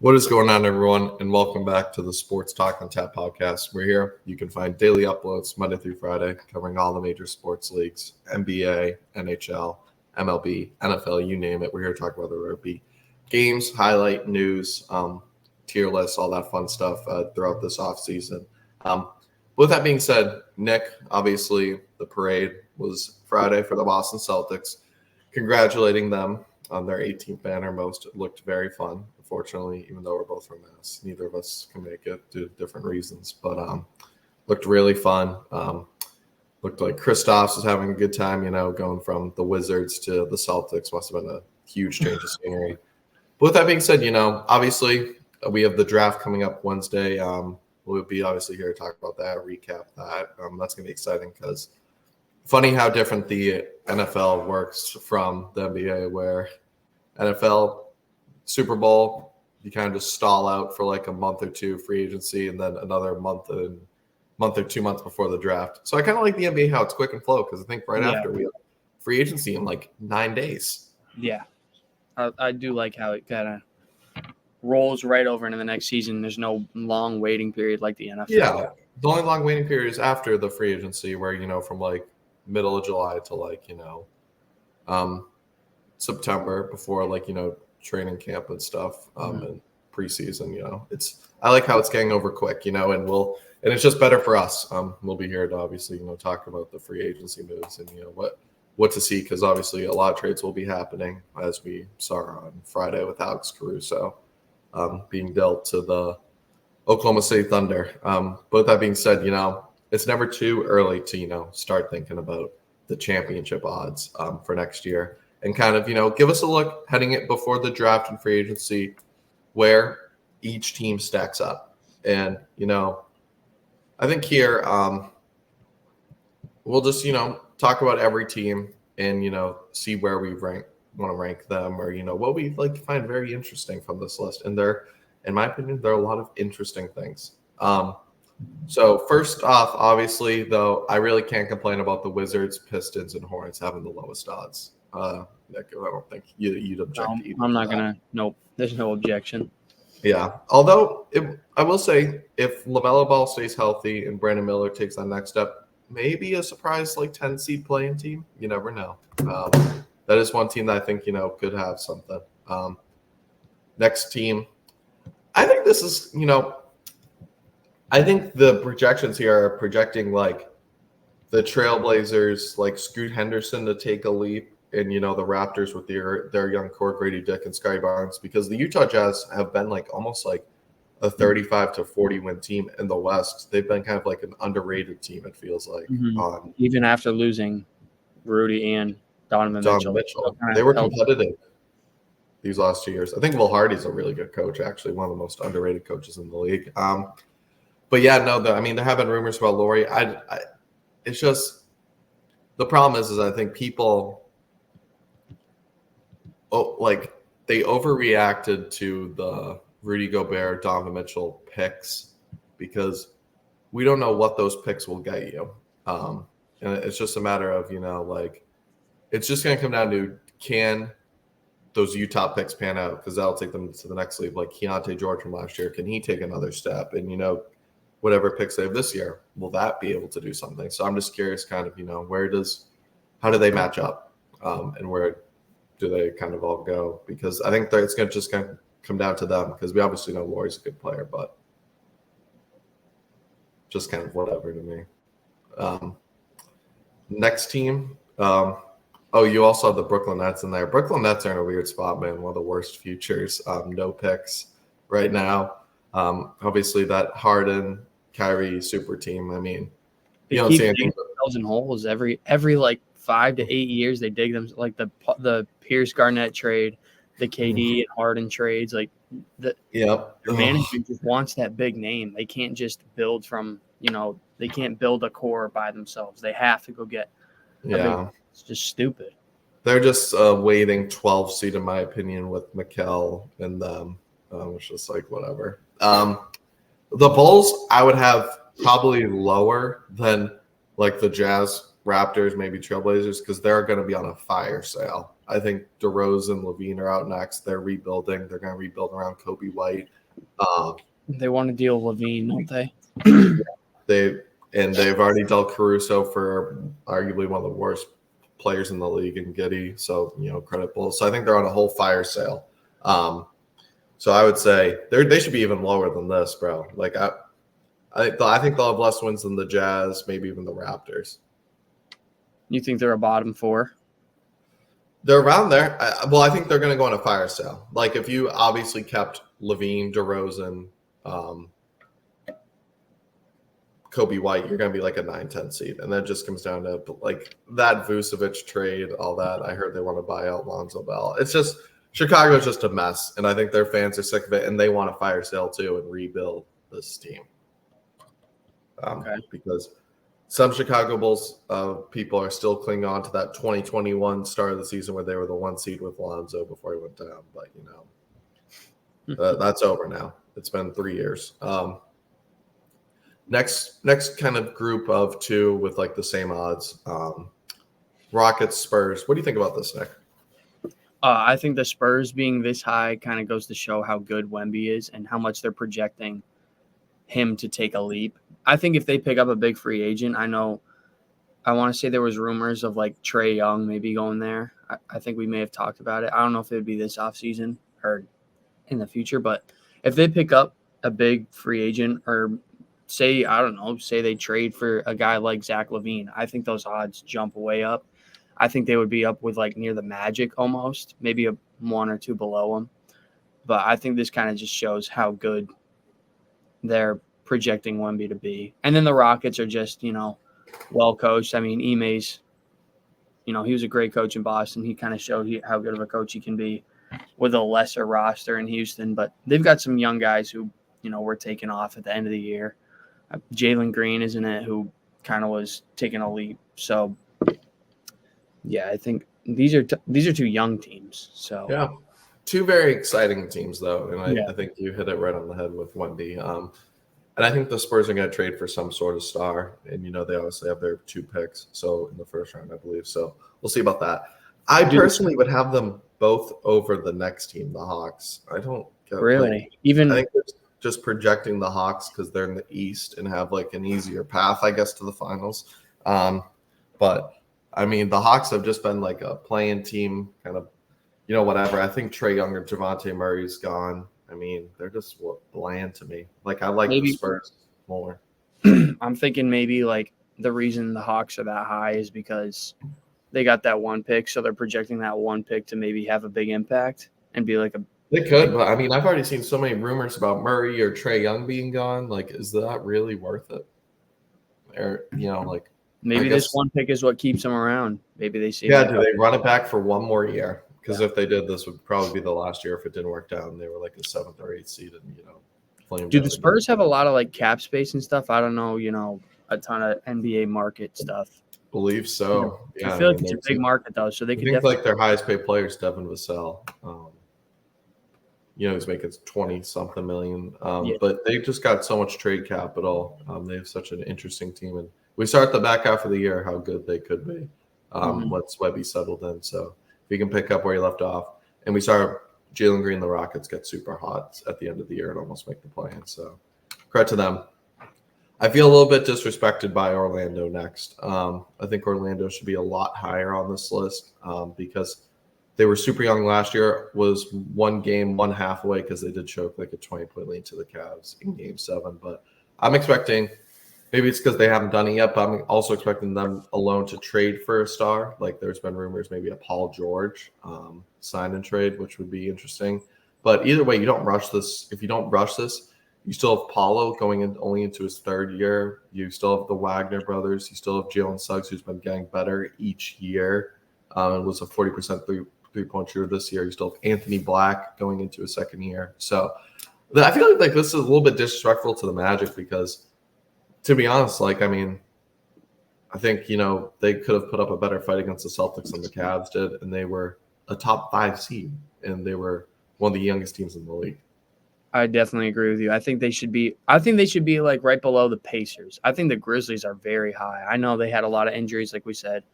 What is going on, everyone, and welcome back to the Sports Talk on Tap podcast. We're here. You can find daily uploads Monday through Friday covering all the major sports leagues, NBA, NHL, MLB, NFL, you name it. We're here to talk about the rugby games, highlight news, tier lists, all that fun stuff throughout this offseason. With that being said, Nick, obviously the parade was Friday for the Boston Celtics. Congratulating them on their 18th banner most. It looked very fun. Unfortunately, even though we're both from Mass, neither of us can make it due to different reasons. But looked really fun. Looked like Kristaps was having a good time, going from the Wizards to the Celtics. Must have been a huge change of scenery. But with that being said, obviously we have the draft coming up Wednesday. We'll be obviously here to talk about that, recap that. That's going to be exciting because funny how different the NFL works from the NBA, where NFL Super Bowl, you kind of just stall out for like a month or two free agency and then another month or 2 months before the draft. So I kind of like the NBA how it's quick and flow because I think after we have free agency in like 9 days. Yeah, I do like how it kind of rolls right over into the next season. There's no long waiting period like the NFL. Yeah, the only long waiting period is after the free agency where, from like middle of July to like, September before like, training camp and stuff and preseason, I like how it's getting over quick, and it's just better for us. We'll be here to obviously, talk about the free agency moves and, what to see, because obviously a lot of trades will be happening, as we saw on Friday with Alex Caruso being dealt to the Oklahoma City Thunder. But with that being said, it's never too early to, start thinking about the championship odds for next year. And kind of, give us a look heading it before the draft and free agency where each team stacks up. And, I think here we'll just, talk about every team and, see where we want to rank them or, what we like find very interesting from this list. And in my opinion, there are a lot of interesting things. So first off, obviously, though, I really can't complain about the Wizards, Pistons, and Hornets having the lowest odds. Nick, I don't think you'd object to either. I'm not going to. Nope. There's no objection. Yeah. Although I will say if LaMelo Ball stays healthy and Brandon Miller takes that next step, maybe a surprise like 10 seed playing team. You never know. That is one team that I think, could have something. Next team. I think this is, I think the projections here are projecting like the Trailblazers, like Scoot Henderson to take a leap. And, the Raptors with their young core, Grady Dick and Scottie Barnes, because the Utah Jazz have been like almost like a 35 to 40 win team in the West. They've been kind of like an underrated team, it feels like. Even after losing Rudy and Donovan Mitchell. They were competitive these last 2 years. I think Will Hardy's a really good coach, actually, one of the most underrated coaches in the league. But yeah, no, there have been rumors about Laurie. It's just the problem is I think people they overreacted to the Rudy Gobert, Donovan Mitchell picks because we don't know what those picks will get you. And it's just a matter of, it's just going to come down to can those Utah picks pan out, because that'll take them to the next league. Like Keontae George from last year, can he take another step? And, whatever picks they have this year, will that be able to do something? So I'm just curious kind of, how do they match up and where do they kind of all go? Because I think it's going to just kind of come down to them, because we obviously know Laurie's a good player, but just kind of whatever to me. Next team. You also have the Brooklyn Nets in there. Brooklyn Nets are in a weird spot, man. One of the worst futures. No picks right now. Obviously that Harden, Kyrie super team. I mean, you don't see anything. Themselves in holes every like 5 to 8 years. They dig them like the Pierce Garnett trade, the KD and Harden trades. Like the management just wants that big name. They can't just build from they can't build a core by themselves. They have to go get. It's just stupid. They're just waiting 12 seed in my opinion with Mikal and them. It's just like whatever. The Bulls I would have probably lower than like the Jazz, Raptors, maybe Trailblazers, because they're going to be on a fire sale. I think DeRozan, Levine are out next. They're rebuilding. They're going to rebuild around Kobe White. They want to deal Levine, don't they? They've already dealt Caruso for arguably one of the worst players in the league in Giddey. So, credit Bulls. So I think they're on a whole fire sale. So I would say they should be even lower than this, bro. Like I think they'll have less wins than the Jazz, maybe even the Raptors. You think they're a bottom 4? They're around there. I think they're going to go on a fire sale. Like if you obviously kept Levine, DeRozan, Kobe White, you're going to be like a 9-10 seed. And that just comes down to like that Vucevic trade, all that. I heard they want to buy out Lonzo Ball. It's just Chicago's just a mess. And I think their fans are sick of it. And they want a fire sale too and rebuild this team. Because some Chicago Bulls people are still clinging on to that 2021 start of the season where they were the 1 seed with Lonzo before he went down. But, that's over now. It's been 3 years. Next kind of group of 2 with like the same odds. Rockets, Spurs. What do you think about this, Nick? I think the Spurs being this high kind of goes to show how good Wemby is and how much they're projecting him to take a leap. I think if they pick up a big free agent, I want to say there was rumors of like Trae Young maybe going there. I think we may have talked about it. I don't know if it would be this offseason or in the future, but if they pick up a big free agent or say they trade for a guy like Zach LaVine, I think those odds jump way up. I think they would be up with like near the Magic almost, maybe a 1 or 2 below them. But I think this kind of just shows how good they're projecting Wemby to be. And then the Rockets are just, well coached. I mean, Ime's, he was a great coach in Boston. He kind of showed how good of a coach he can be with a lesser roster in Houston. But they've got some young guys who, were taken off at the end of the year. Jalen Green, isn't it, who kind of was taking a leap. So, yeah, I think these are 2 young teams. So yeah, 2 very exciting teams, though. And I think you hit it right on the head with Wemby. And I think the Spurs are going to trade for some sort of star. And, they obviously have their 2 picks. So in the first round, I believe. So we'll see about that. I personally would have them both over the next team, the Hawks. I don't get really. I think it's just projecting the Hawks because they're in the East and have like an easier path, I guess, to the finals. But I mean, the Hawks have just been like a playing team kind of, whatever. I think Trae Young or Javante Murray's gone. I mean, they're just bland to me. Like, I like the Spurs more. I'm thinking maybe, like, the reason the Hawks are that high is because they got that 1 pick, so they're projecting that 1 pick to maybe have a big impact and be like a – They could, but, I mean, I've already seen so many rumors about Murray or Trae Young being gone. Like, is that really worth it? Or, like – Maybe this 1 pick is what keeps them around. Maybe they see – Yeah, do they run it back for 1 more year? Because if they did, this would probably be the last year if it didn't work out. They were like a 7th or 8th seed, and do the Spurs have a lot of like cap space and stuff? I don't know, a ton of NBA market stuff. Believe so. Yeah, I feel like it's a big market though, so they could definitely like their highest paid player is Devin Vassell. He's making 20-something million. But they just got so much trade capital. They have such an interesting team, and we start the back half of the year how good they could be once Webby settled in. So. We can pick up where he left off. And we saw Jalen Green, the Rockets, get super hot at the end of the year and almost make the play-in. So credit to them. I feel a little bit disrespected by Orlando next. I think Orlando should be a lot higher on this list because they were super young last year, was 1 game, 1 half away because they did choke like a 20-point lead to the Cavs in Game 7. But I'm expecting – maybe it's because they haven't done it yet, but I'm also expecting them alone to trade for a star. Like there's been rumors maybe a Paul George sign and trade, which would be interesting. But either way, you don't rush this. If you don't rush this, you still have Paulo going only into his 3rd year. You still have the Wagner brothers. You still have Jalen Suggs, who's been getting better each year. It was a 40% three-point shooter this year. You still have Anthony Black going into his 2nd year. So I feel like this is a little bit disrespectful to the Magic because – to be honest, I think, they could have put up a better fight against the Celtics than the Cavs did, and they were a top 5 seed, and they were one of the youngest teams in the league. I definitely agree with you. I think they should be like right below the Pacers. I think the Grizzlies are very high. I know they had a lot of injuries, like we said,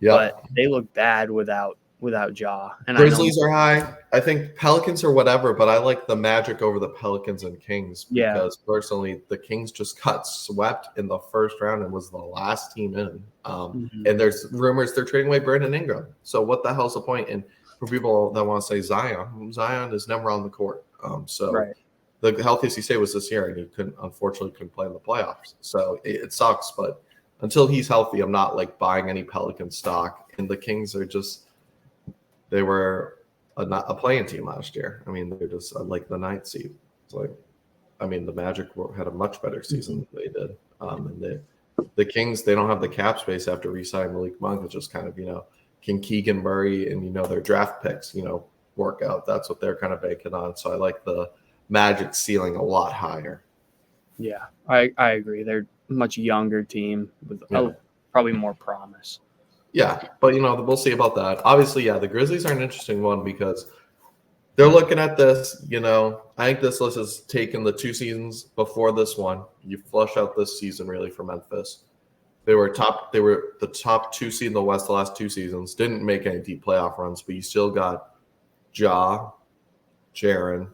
but they look bad without without Ja. And Grizzlies are high. I think Pelicans are whatever, but I like the Magic over the Pelicans and Kings because personally, the Kings just got swept in the first round and was the last team in. And there's rumors they're trading away Brandon Ingram. So what the hell's the point? And for people that want to say Zion is never on the court. The healthiest he stayed was this year, and he unfortunately couldn't play in the playoffs. So it sucks, but until he's healthy, I'm not like buying any Pelican stock. And the Kings are just. They were a playing team last year. I mean, they're just like the 9th seed. It's like, I mean, the Magic had a much better season than they did. And the Kings, they don't have the cap space after re-signing Malik Monk. It's just kind of, can Keegan Murray and, their draft picks, work out. That's what they're kind of banking on. So I like the Magic ceiling a lot higher. Yeah, I agree. They're a much younger team with probably more promise. Yeah, but we'll see about that. Obviously, the Grizzlies are an interesting one because they're looking at this. I think this list has taken the 2 seasons before this one. You flush out this season really for Memphis. They were the top 2 seed in the West the last 2 seasons. Didn't make any deep playoff runs, but you still got Ja, Jaren,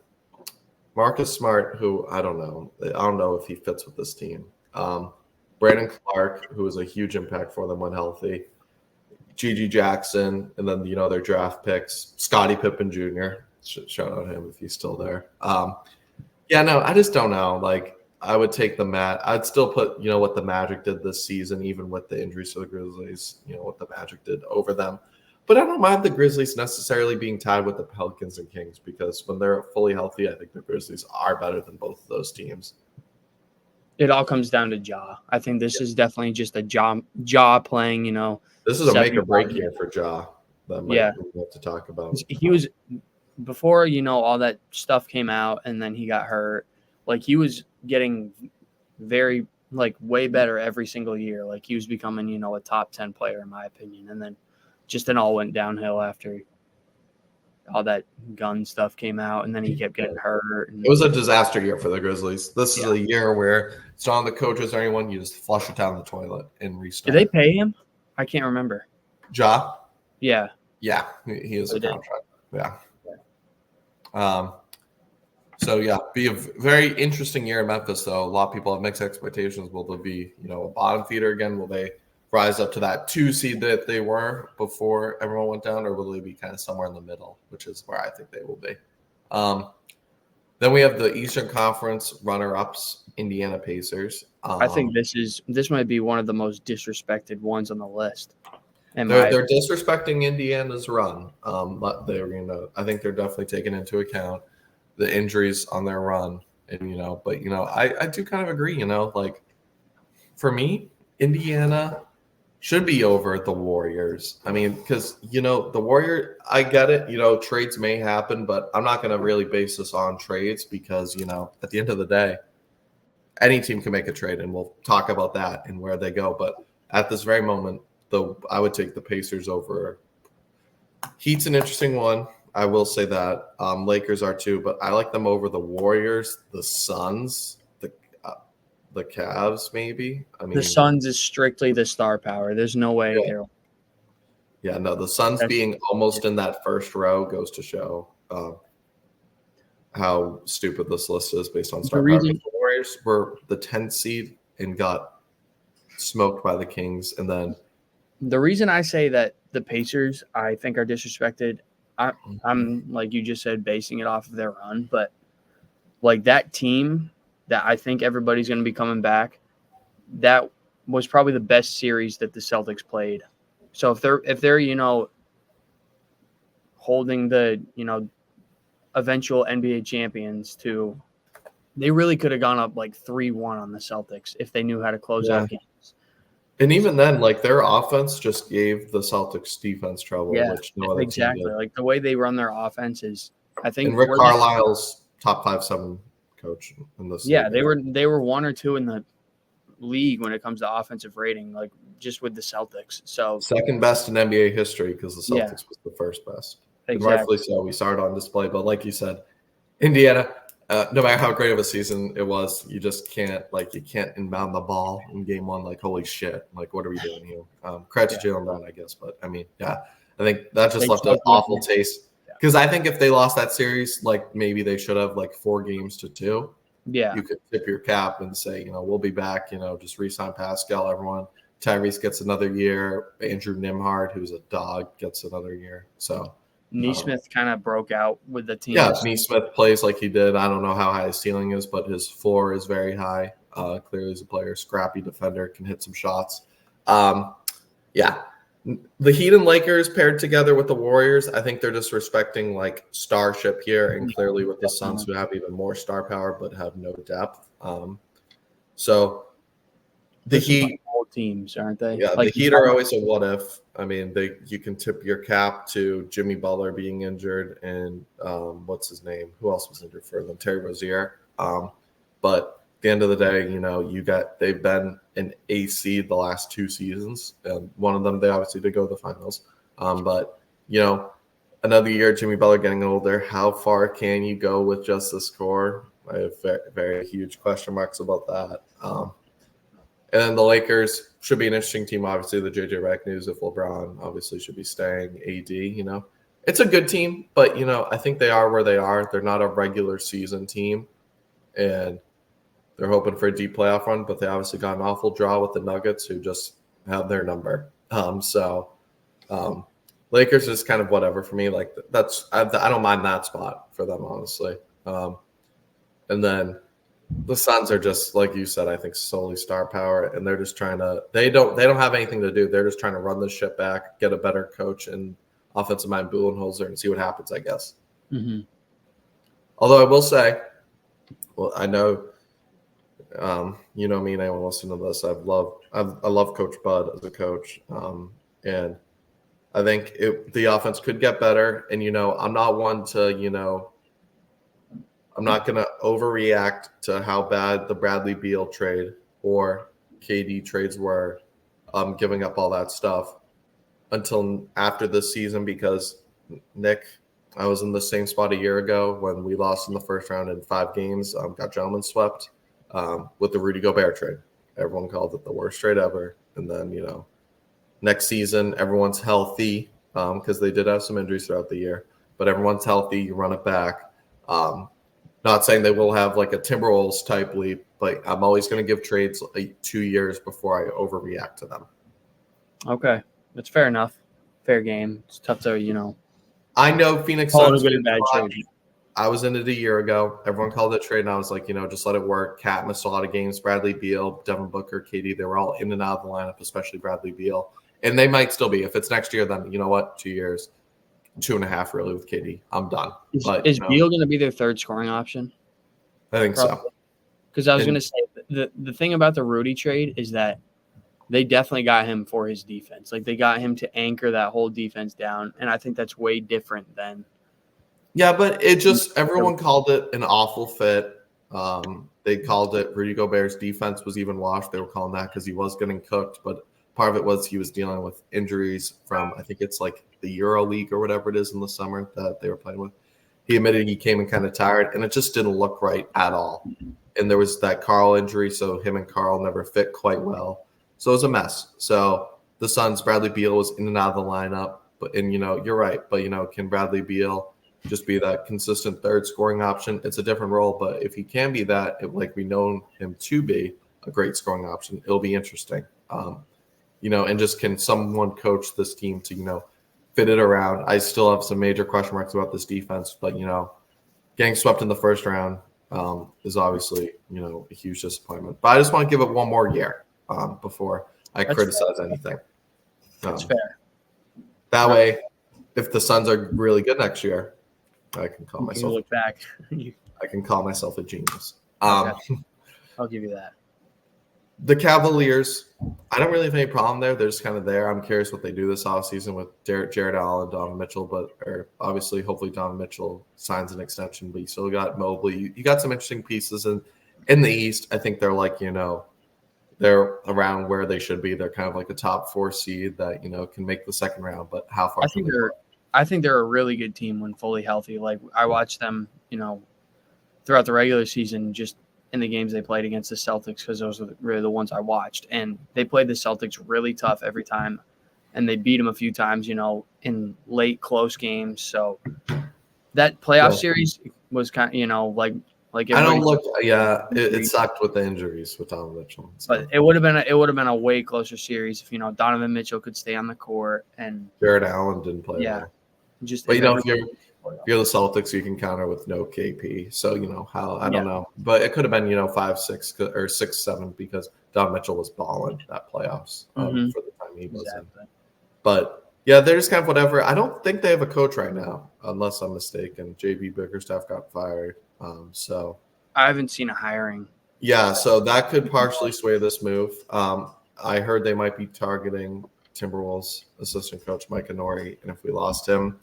Marcus Smart, who I don't know if he fits with this team. Brandon Clark, who was a huge impact for them when healthy. Gigi Jackson, and then their draft picks, Scottie Pippen Jr. Shout out him if he's still there. I just don't know. Like, I would take I'd still put what the Magic did this season, even with the injuries to the Grizzlies. What the Magic did over them, but I don't mind the Grizzlies necessarily being tied with the Pelicans and Kings because when they're fully healthy, I think the Grizzlies are better than both of those teams. It all comes down to Ja. I think this is definitely just a Ja playing. This is a make or break year for Ja. That might be what to talk about. He was before all that stuff came out, and then he got hurt. Like, he was getting very way better every single year. Like, he was becoming a top 10 player in my opinion, and then just all went downhill after all that gun stuff came out, and then he kept getting hurt. It was a disaster year for the Grizzlies. This is a year where it's not on the coaches or anyone. You just flush it down the toilet and restart. Did they pay him? I can't remember. Ja? Yeah. Yeah, he is a contract. Yeah. Be a very interesting year in Memphis, though. A lot of people have mixed expectations. Will there be, a bottom feeder again? Will they rise up to that 2 seed that they were before everyone went down, or will they be kind of somewhere in the middle, which is where I think they will be? Then we have the Eastern Conference runner-ups, Indiana Pacers. I think this might be one of the most disrespected ones on the list. They're disrespecting Indiana's run. But I think they're definitely taking into account the injuries on their run, and I do kind of agree. For me, Indiana should be over the Warriors. I mean, because, the Warrior, I get it, trades may happen, but I'm not going to really base this on trades because, at the end of the day, any team can make a trade, and we'll talk about that and where they go. But at this very moment, I would take the Pacers over. Heat's an interesting one. I will say that. Lakers are too, but I like them over the Warriors, the Suns, the Cavs, maybe. I mean, the Suns is strictly the star power. There's no way. Yeah, no, the Suns being almost in that first row goes to show how stupid this list is based on star power. The Warriors were the 10th seed and got smoked by the Kings, and then the reason I say that the Pacers I think are disrespected, I'm like you just said, basing it off of their run, but that team that I think everybody's going to be coming back, that was probably the best series that the Celtics played. So if they're holding the eventual NBA champions to, they really could have gone up 3-1 on the Celtics if they knew how to close out games. And even then, their offense just gave the Celtics defense trouble, which no other team did. The way they run their offense is, I think. And Rick Carlisle's top 5-7 coach in this. Yeah, they were 1 or 2 in the league when it comes to offensive rating, just with the Celtics. So second best in NBA history because the Celtics was the first best. Exactly. And rightfully so. We saw it on display, but like you said, Indiana. No matter how great of a season it was, you just can't inbound the ball in game 1. Holy shit! What are we doing here? Credit to Jalen Brown, I guess, but I mean, I think that just left an awful taste. Because I think if they lost that series, like maybe they should have like 4-2. Yeah. You could tip your cap and say, we'll be back, just re-sign Pascal, everyone. Tyrese gets another year. Andrew Nimhard, who's a dog, gets another year. So Neesmith kind of broke out with the team. Yeah, Neesmith plays like he did. I don't know how high his ceiling is, but his floor is very high. Clearly, he's a player, scrappy defender, can hit some shots. Yeah. The Heat and Lakers paired together with the Warriors, I think they're just respecting like starship here, and clearly with the Suns, who have even more star power but have no depth. So the Heat teams, aren't they? Yeah, like the Heat are always a what if. I mean, you can tip your cap to Jimmy Butler being injured and what's his name? Who else was injured for them? Terry Rozier. But at the end of the day, they've been an A seed the last 2 seasons, and one of them they obviously did go to the finals. But another year, Jimmy Butler getting older. How far can you go with just this core? I have very, very huge question marks about that. And then the Lakers should be an interesting team. Obviously, the JJ Redick news if LeBron obviously should be staying. AD, it's a good team, but I think they are where they are. They're not a regular season team, and they're hoping for a deep playoff run. But they obviously got an awful draw with the Nuggets, who just have their number. Lakers is kind of whatever for me. Like I don't mind that spot for them, honestly. And then the Suns are just, like you said, I think solely star power, and they're just trying to. They don't have anything to do. They're just trying to run the ship back, get a better coach and offensive mind Budenholzer, and see what happens, I guess. Mm-hmm. Although I will say, well, I know, me and anyone listening to this, I love Coach Bud as a coach, and I think the offense could get better. And I'm not one to I'm not going to overreact to how bad the Bradley Beal trade or KD trades were, giving up all that stuff until after this season, because, Nick, I was in the same spot a year ago when we lost in the first round in 5 games, got gentlemen swept with the Rudy Gobert trade. Everyone called it the worst trade ever. And then, next season, everyone's healthy because they did have some injuries throughout the year, but everyone's healthy. You run it back. Not saying they will have like a Timberwolves type leap, but I'm always going to give trades 2 years before I overreact to them. Okay, that's fair enough. Fair game. It's tough to I know Phoenix Suns. Bad trade. I was in it a year ago. Everyone called it a trade, and I was like, just let it work. Cat missed a lot of games. Bradley Beal, Devin Booker, KD, they were all in and out of the lineup, especially Bradley Beal, and they might still be. If it's next year, then 2 years. 2.5 really with KD. I'm done. Is Beal going to be their third scoring option? I think so. Because I was going to say the thing about the Rudy trade is that they definitely got him for his defense. Like they got him to anchor that whole defense down, and I think that's way different than. Yeah, but it just everyone called it an awful fit. They called it Rudy Gobert's defense was even washed. They were calling that because he was getting cooked, but part of it was he was dealing with injuries from, I think it's like the Euro League or whatever it is in the summer that they were playing with. He admitted he came in kind of tired, and it just didn't look right at all. And there was that Carl injury, so him and Carl never fit quite well. So it was a mess. So the Suns, Bradley Beal was in and out of the lineup. And you're right. But, can Bradley Beal just be that consistent third scoring option? It's a different role. But if he can be that, like we know him to be a great scoring option, it'll be interesting. And just can someone coach this team to, fit it around. I still have some major question marks about this defense, but, getting swept in the first round is obviously, a huge disappointment. But I just want to give it one more year before I criticize anything. That's fair. That way, if the Suns are really good next year, I can call myself. Look back. I can call myself a genius. I'll give you that. The Cavaliers, I don't really have any problem there. They're just kind of there. I'm curious what they do this offseason with Jared Allen, Donovan Mitchell, obviously, hopefully Donovan Mitchell signs an extension, but you still got Mobley. You got some interesting pieces. And in the East, I think they're like, they're around where they should be. They're kind of like a top 4 seed that, can make the second round, but how far? I think they're a really good team when fully healthy. Like I watched them, throughout the regular season, just in the games they played against the Celtics, because those are really the ones I watched. And they played the Celtics really tough every time. and they beat them a few times, in late close games. So that playoff series was kind of, like I don't look. Yeah, it sucked with the injuries with Donovan Mitchell. So. But it would have been a way closer series if Donovan Mitchell could stay on the court and Jared Allen didn't play well. But if you're the Celtics, you can counter with no KP. So I don't know, but it could have been 5, 6 or 6, 7 because Donovan Mitchell was balling that playoffs for the time he was in. But yeah, they're just kind of whatever. I don't think they have a coach right now, unless I'm mistaken. JB Bickerstaff got fired. So I haven't seen a hiring. Yeah, so that could partially sway this move. I heard they might be targeting Timberwolves assistant coach Mike Inori, and if we lost him,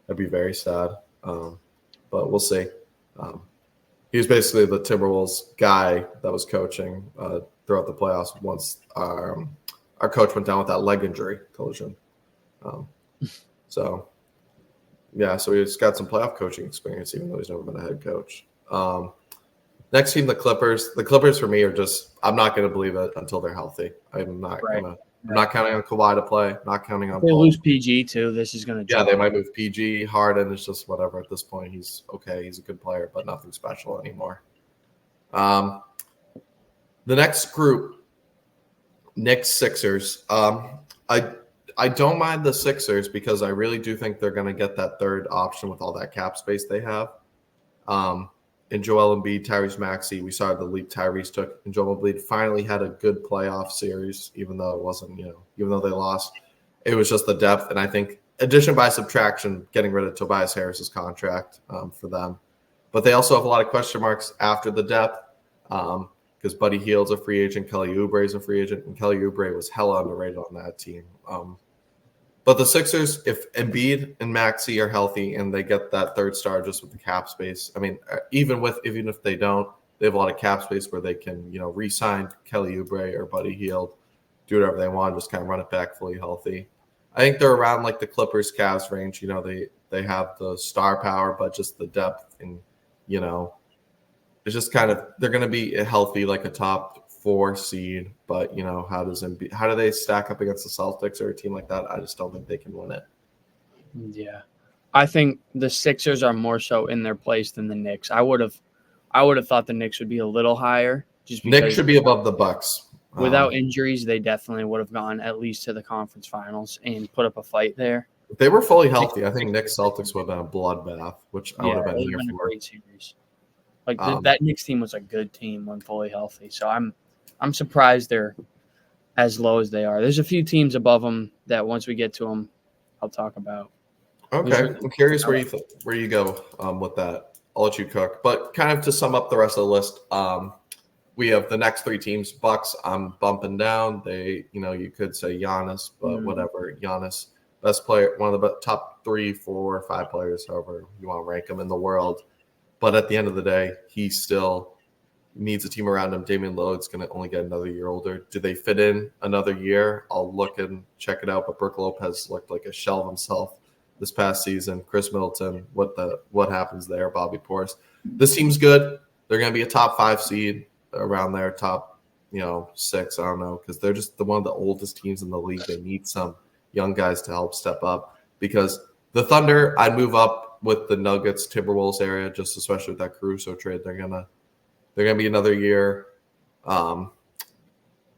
I'd be very sad. But we'll see. He was basically the Timberwolves guy that was coaching throughout the playoffs once our coach went down with that leg injury collision. So he's got some playoff coaching experience, even though he's never been a head coach. Next team, the Clippers. The Clippers for me are just, I'm not going to believe it until they're healthy. I'm not counting on Kawhi to play, not counting on They lose PG too. This is going to they might move PG. Harden is just whatever at this point. He's okay. He's a good player, but nothing special anymore. The next group, Knicks, Sixers. I don't mind the Sixers because I really do think they're going to get that third option with all that cap space they have. And Joel Embiid, Tyrese Maxey, we saw the leap Tyrese took, and Joel Embiid finally had a good playoff series, even though it wasn't, even though they lost. It was just the depth, and I think addition by subtraction, getting rid of Tobias Harris's contract for them. But they also have a lot of question marks after the depth because Buddy Hield's a free agent, Kelly Oubre is a free agent, and Kelly Oubre was hella underrated on that team. But the Sixers, if Embiid and Maxey are healthy and they get that third star just with the cap space, I mean, even if they don't, they have a lot of cap space where they can, re-sign Kelly Oubre or Buddy Hield, do whatever they want, just kind of run it back fully healthy. I think they're around like the Clippers, Cavs range. They have the star power, but just the depth and, it's just kind of, they're going to be healthy like a top 4 seed, but how do they stack up against the Celtics or a team like that? I just don't think they can win it. Yeah, I think the Sixers are more so in their place than the Knicks. I would have thought the Knicks would be a little higher. Just because Knicks should be above the Bucks. Without injuries, they definitely would have gone at least to the conference finals and put up a fight there. If they were fully healthy, I think Knicks Celtics would have been a bloodbath, which I would have been here for. A great series. Like that Knicks team was a good team when fully healthy. So I'm surprised they're as low as they are. There's a few teams above them that once we get to them, I'll talk about. Okay, I'm curious where you go with that. I'll let you cook. But kind of to sum up the rest of the list, we have the next 3 teams. Bucks, I'm bumping down. They, you could say Giannis, but whatever. Giannis, best player, one of the top 3, 4, 5 players, however you want to rank them in the world. But at the end of the day, he still needs a team around him. Damian Lillard's going to only get another year older. Do they fit in another year? I'll look and check it out. But Brook Lopez looked like a shell of himself this past season. Chris Middleton, what happens there? Bobby Portis. This team's good. They're going to be a top 5 seed around there, top 6. I don't know, because they're just one of the oldest teams in the league. They need some young guys to help step up. Because the Thunder, I'd move up with the Nuggets, Timberwolves area, just especially with that Caruso trade. They're gonna be another year. They're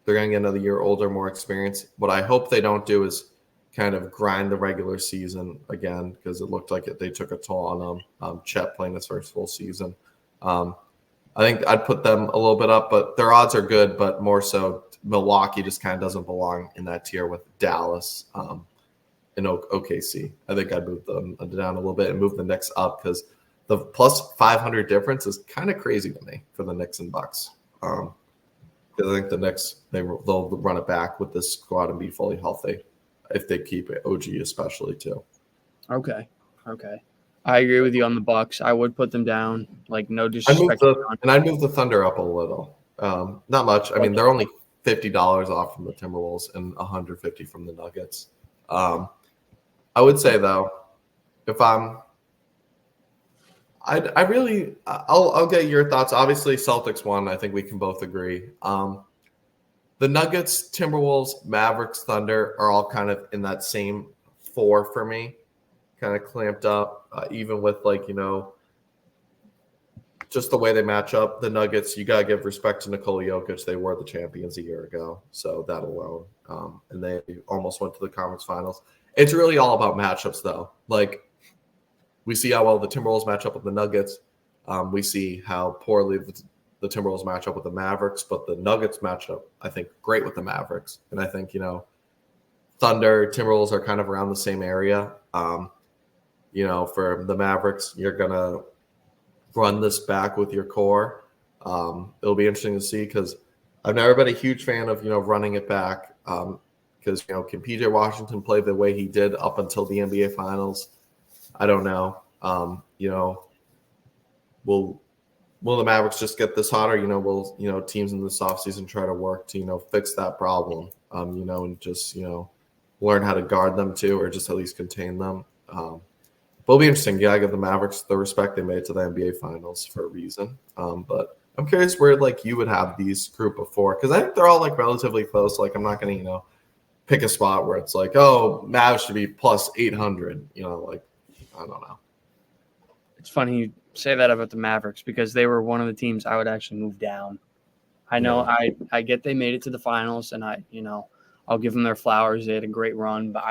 gonna get another year older, more experience. What I hope they don't do is kind of grind the regular season again, because it looked like they took a toll on them. Chet playing his first full season. I think I'd put them a little bit up, but their odds are good. But more so, Milwaukee just kind of doesn't belong in that tier with Dallas. In OKC. I think I'd move them down a little bit and move the Knicks up because the plus 500 difference is kind of crazy to me for the Knicks and Bucks. Because I think the Knicks, they'll run it back with this squad and be fully healthy if they keep it, OG especially too. Okay. I agree with you on the Bucks. I would put them down. Like, no disrespect. I'd move the Thunder up a little. Not much. I mean, they're only $50 off from the Timberwolves and $150 from the Nuggets. I would say though, if I'll get your thoughts. Obviously, Celtics won. I think we can both agree. the Nuggets, Timberwolves, Mavericks, Thunder are all kind of in that same 4 for me, kind of clamped up, even with just the way they match up. The Nuggets, you got to give respect to Nikola Jokic. They were the champions a year ago, so that alone. And they almost went to the conference finals. It's really all about matchups, though. Like, we see how well the Timberwolves match up with the Nuggets. We see how poorly the Timberwolves match up with the Mavericks, but the Nuggets match up, I think, great with the Mavericks. And I think, Thunder, Timberwolves are kind of around the same area. For the Mavericks, you're going to run this back with your core. It'll be interesting to see because I've never been a huge fan of, running it back because, can PJ Washington play the way he did up until the NBA Finals? I don't know. Will the Mavericks just get this hot, or will teams in this offseason try to work to fix that problem, and just learn how to guard them too, or just at least contain them. But it'll be interesting. Yeah, I give the Mavericks the respect they made to the NBA Finals for a reason. But I'm curious where you would have these group before, because I think they're all relatively close. I'm not going to pick a spot where it's Mavs should be plus 800. I don't know. It's funny you say that about the Mavericks because they were one of the teams I would actually move down. I know I get they made it to the finals, and I'll give them their flowers. They had a great run, but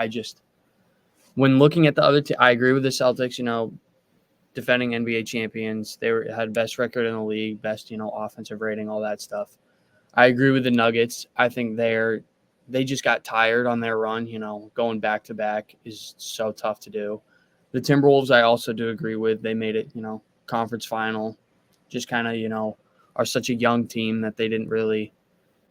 when looking at the other I agree with the Celtics, defending NBA champions. They had best record in the league, best, offensive rating, all that stuff. I agree with the Nuggets. I think they just got tired on their run, going back to back is so tough to do. The Timberwolves, I also do agree with. They made it, conference final. Just kind of, are such a young team that they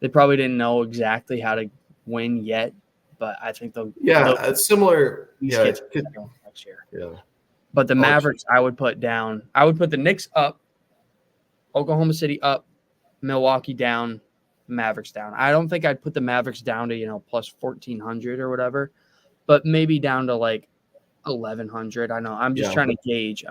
probably didn't know exactly how to win yet. But I think it's similar. Yeah, next year. Yeah. But the Mavericks, I would put down. I would put the Knicks up, Oklahoma City up, Milwaukee down, Mavericks down. I don't think I'd put the Mavericks down to plus 1,400 or whatever, but maybe down to 1,100. I know. I'm just trying to gauge.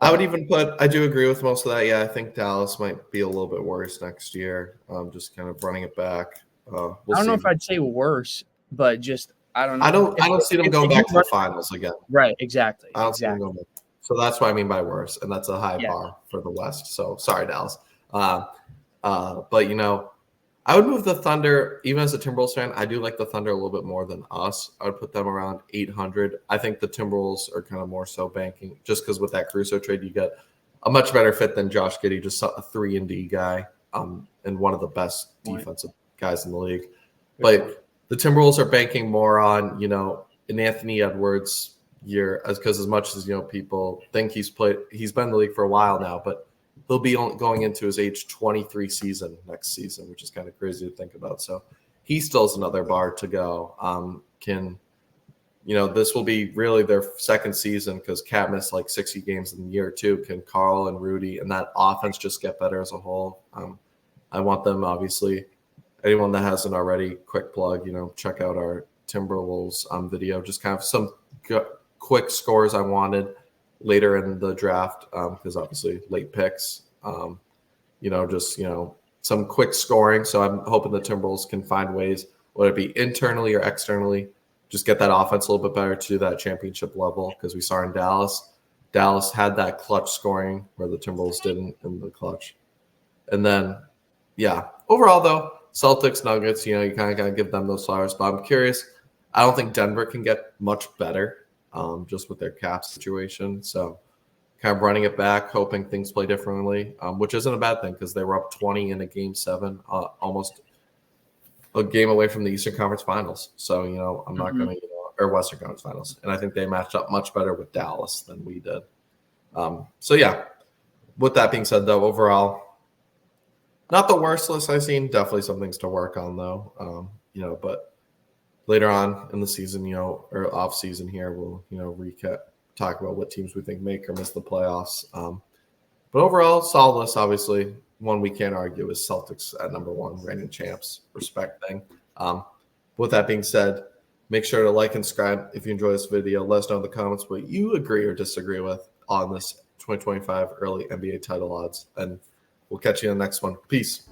I would even I do agree with most of that. Yeah, I think Dallas might be a little bit worse next year. Just kind of running it back. I don't know if I'd say worse, but just I don't know. I don't see them going back to the finals again. Right, exactly. I don't see them going back. So that's what I mean by worse, and that's a high bar for the West. So sorry, Dallas. But I would move the Thunder, even as a Timberwolves fan. I do like the Thunder a little bit more than us. I would put them around 800. I think the Timberwolves are kind of more so banking, just because with that Caruso trade, you get a much better fit than Josh Giddey, just a 3-and-D guy, and one of the best defensive guys in the league. But the Timberwolves are banking more on, an Anthony Edwards year, because as much as, people think he's been in the league for a while now, but he'll be going into his age 23 season next season, which is kind of crazy to think about. So he still has another bar to go. This will be really their second season because Cat missed 60 games in the year too. Can Carl and Rudy and that offense just get better as a whole? I want them, obviously. Anyone that hasn't already, quick plug, check out our Timberwolves video. Just kind of some quick scores I wanted later in the draft because obviously late picks, some quick scoring. So I'm hoping the Timberwolves can find ways, whether it be internally or externally, just get that offense a little bit better to that championship level because we saw in Dallas. Dallas had that clutch scoring where the Timberwolves didn't in the clutch. And then, overall though, Celtics, Nuggets, you kind of got to give them those flowers. But I'm curious. I don't think Denver can get much better just with their cap situation. So kind of running it back, hoping things play differently, which isn't a bad thing because they were up 20 in a Game 7, almost a game away from the Eastern Conference Finals. So, I'm not going to, or Western Conference Finals. And I think they matched up much better with Dallas than we did. With that being said, though, overall, not the worst list I've seen. Definitely some things to work on, though. But later on in the season, or off season here, we'll, talk about what teams we think make or miss the playoffs. But overall, solid list, obviously. One we can't argue is Celtics at number 1, reigning champs, respect thing. With that being said, make sure to like and subscribe if you enjoy this video. Let us know in the comments what you agree or disagree with on this 2025 early NBA title odds. And we'll catch you in the next one. Peace.